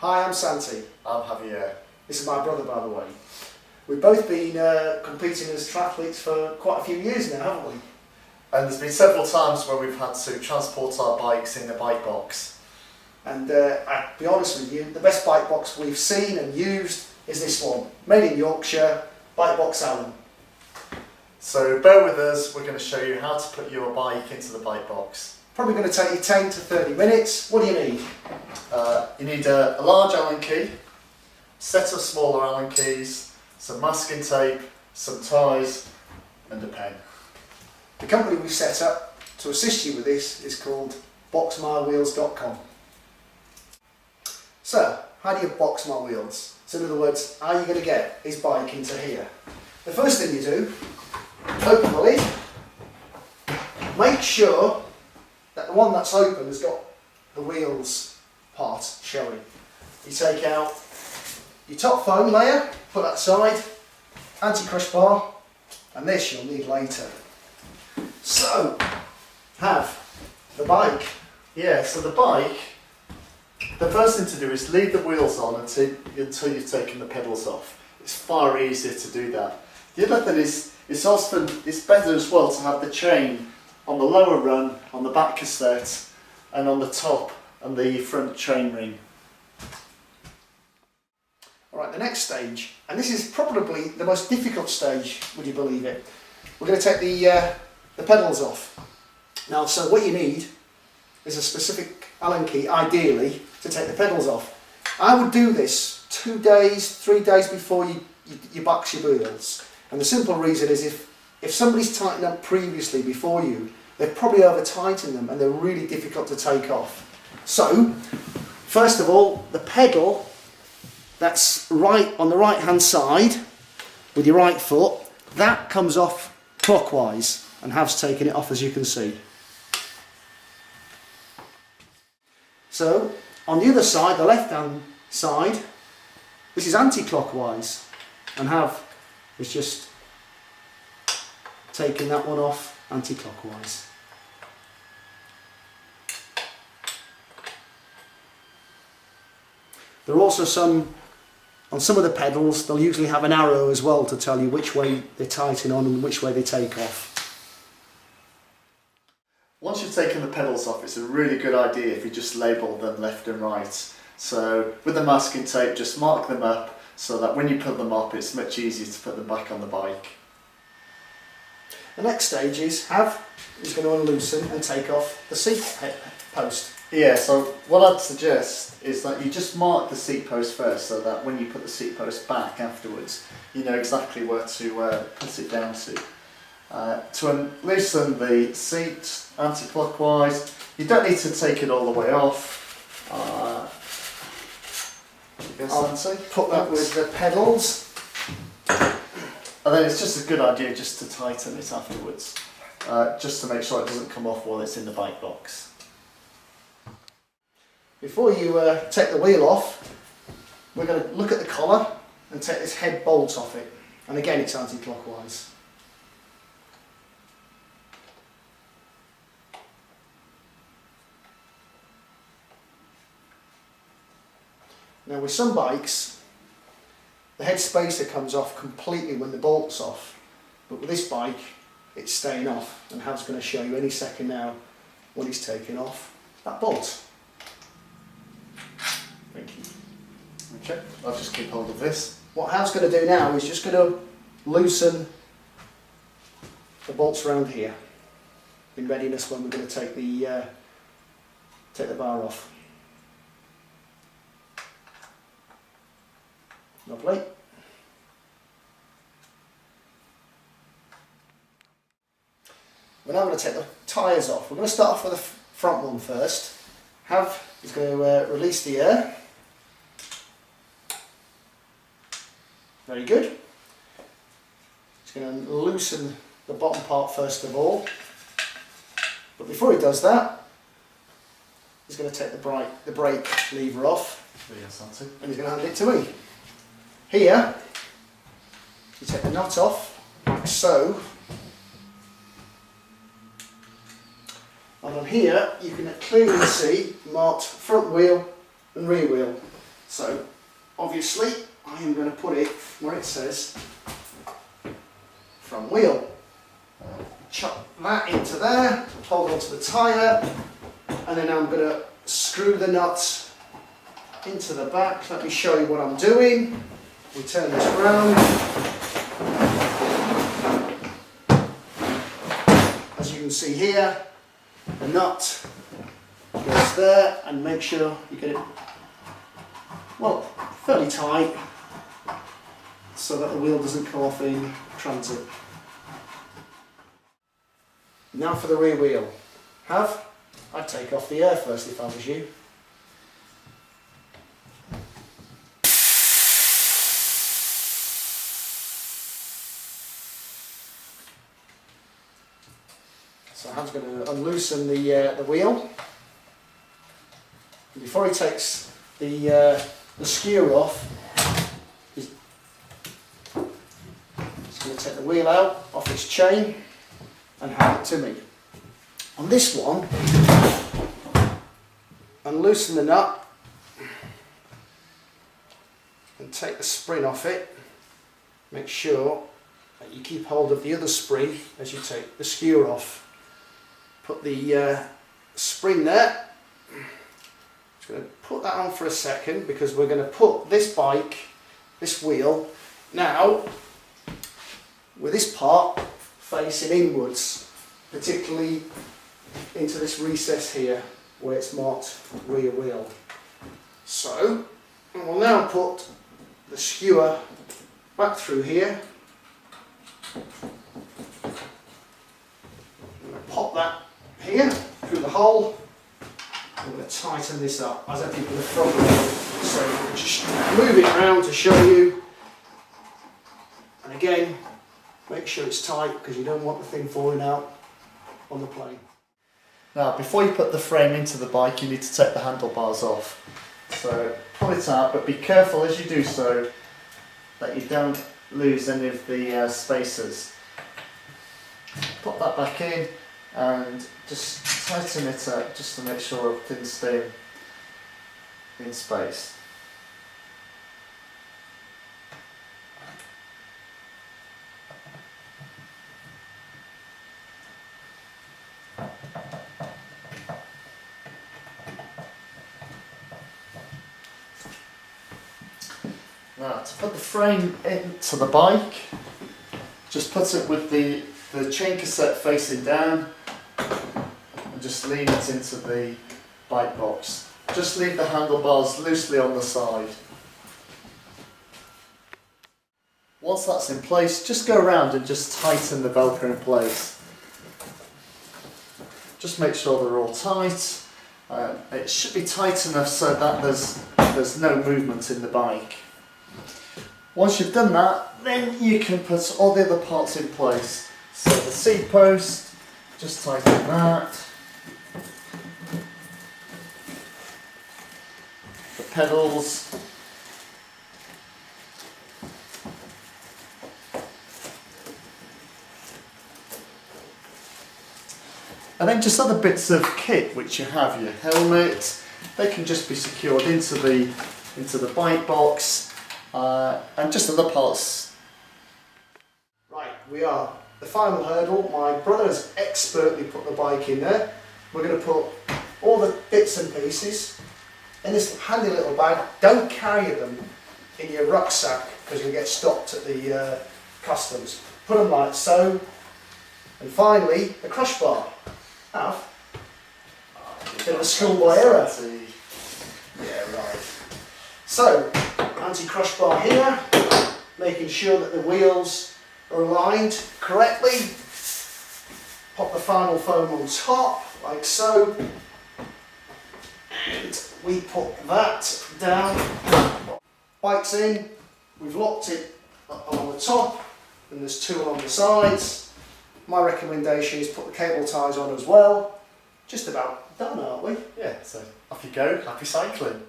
Hi, I'm Santi. I'm Javier. This is my brother, by the way. We've both been competing as triathletes for quite a few years now, haven't we? And there's been several times where we've had to transport our bikes in a bike box. And I'll be honest with you, the best bike box we've seen and used is this one. Made in Yorkshire, Bikebox Allen. So bear with us, we're going to show you how to put your bike into the bike box. Probably going to take you 10 to 30 minutes. What do you need? You need a large Allen key, a set of smaller Allen keys, some masking tape, some ties and a pen. The company we've set up to assist you with this is called boxmywheels.com. So, how do you box my wheels? So in other words, how are you going to get his bike into here? The first thing you do, open the lid, make sure that the one that's open has got the wheels part showing. You take out your top foam layer, put that aside, anti-crush bar, and this you'll need later. So, have the bike. Yeah, so the bike, the first thing to do is leave the wheels on until you've taken the pedals off. It's far easier to do that. The other thing is, it's better as well to have the chain on the lower run, on the back cassette, and on the top and the front chain ring. Alright, the next stage, and this is probably the most difficult stage, would you believe it? We're going to take the pedals off. Now, so what you need is a specific Allen key, ideally, to take the pedals off. I would do this 2 days, 3 days before you box your wheels. And the simple reason is if somebody's tightened up previously before you, they've probably over-tightened them and they're really difficult to take off. So, first of all, the pedal that's right on the right hand side with your right foot, that comes off clockwise and Hav's taken it off, as you can see. So, on the other side, the left hand side, this is anti-clockwise and Hav is just taking that one off anti-clockwise. There are also on some of the pedals, they'll usually have an arrow as well to tell you which way they tighten on and which way they take off. Once you've taken the pedals off, it's a really good idea if you just label them left and right. So with the masking tape, just mark them up so that when you put them up, it's much easier to put them back on the bike. The next stage is Hav is going to unloosen and take off the seat post. Yeah, so what I'd suggest is that you just mark the seat post first so that when you put the seat post back afterwards, you know exactly where to put it down to. To loosen the seat anti-clockwise, you don't need to take it all the way off. I'll put that with the pedals. And then it's just a good idea just to tighten it afterwards, just to make sure it doesn't come off while it's in the bike box. Before you take the wheel off, we're going to look at the collar and take this head bolt off it. And again, it's anti-clockwise. Now with some bikes, the head spacer comes off completely when the bolt's off, but with this bike it's staying off, and Hav's going to show you any second now when he's taken off that bolt. Thank you. Okay, I'll just keep hold of this. What Hav's going to do now is just going to loosen the bolts around here in readiness when we're going to take the bar off. Lovely. We're now going to take the tyres off. We're going to start off with the front one first. Hav is going to release the air. Very good. He's going to loosen the bottom part first of all. But before he does that, he's going to take the brake lever off. And he's going to hand it to me. Here, you take the nut off, like so, and on here you can clearly see marked front wheel and rear wheel. So obviously I am going to put it where it says front wheel. Chuck that into there, hold on to the tyre, and then I'm going to screw the nuts into the back. Let me show you what I'm doing. We turn this round. As you can see here, the nut goes there, and make sure you get it, well, fairly tight so that the wheel doesn't come off in transit. Now for the rear wheel. I'd take off the air first if I was you. So Hav's going to unloosen the wheel. Before he takes the skewer off, he's going to take the wheel out off its chain and hand it to me. On this one, unloosen the nut and take the spring off it. Make sure that you keep hold of the other spring as you take the skewer off. Put the spring there. Just going to put that on for a second because we're going to put this bike, this wheel, now with this part facing inwards, particularly into this recess here where it's marked rear wheel. So I will now put the skewer back through here. I'm going to pop that here through the hole. I'm going to tighten this up as I did with the front wheel. So I'll just move it around to show you. And again, make sure it's tight because you don't want the thing falling out on the plane. Now, before you put the frame into the bike, you need to take the handlebars off. So pull it out, but be careful as you do so that you don't lose any of the spacers. Put that back in and just tighten it up just to make sure everything's staying in space. Now, to put the frame into the bike, just put it with the chain cassette facing down and just lean it into the bike box. Just leave the handlebars loosely on the side. Once that's in place, just go around and just tighten the Velcro in place. Just make sure they're all tight. It should be tight enough so that there's no movement in the bike. Once you've done that, then you can put all the other parts in place. So the seat post, just tighten that. The pedals. And then just other bits of kit which you have, your helmet, they can just be secured into the bike box. And just other parts. Right, we are the final hurdle. My brother has expertly put the bike in there. We're going to put all the bits and pieces in this handy little bag. Don't carry them in your rucksack because you'll get stopped at the customs. Put them like so. And finally, the crush bar. Bit of a schoolboy error. Yeah, right. So, anti-crush bar here, making sure that the wheels are aligned correctly. Pop the final foam on top, like so. And we put that down. Bike's in, we've locked it along the top, and there's two along the sides. My recommendation is put the cable ties on as well. Just about done, aren't we? Yeah, so off you go, happy cycling.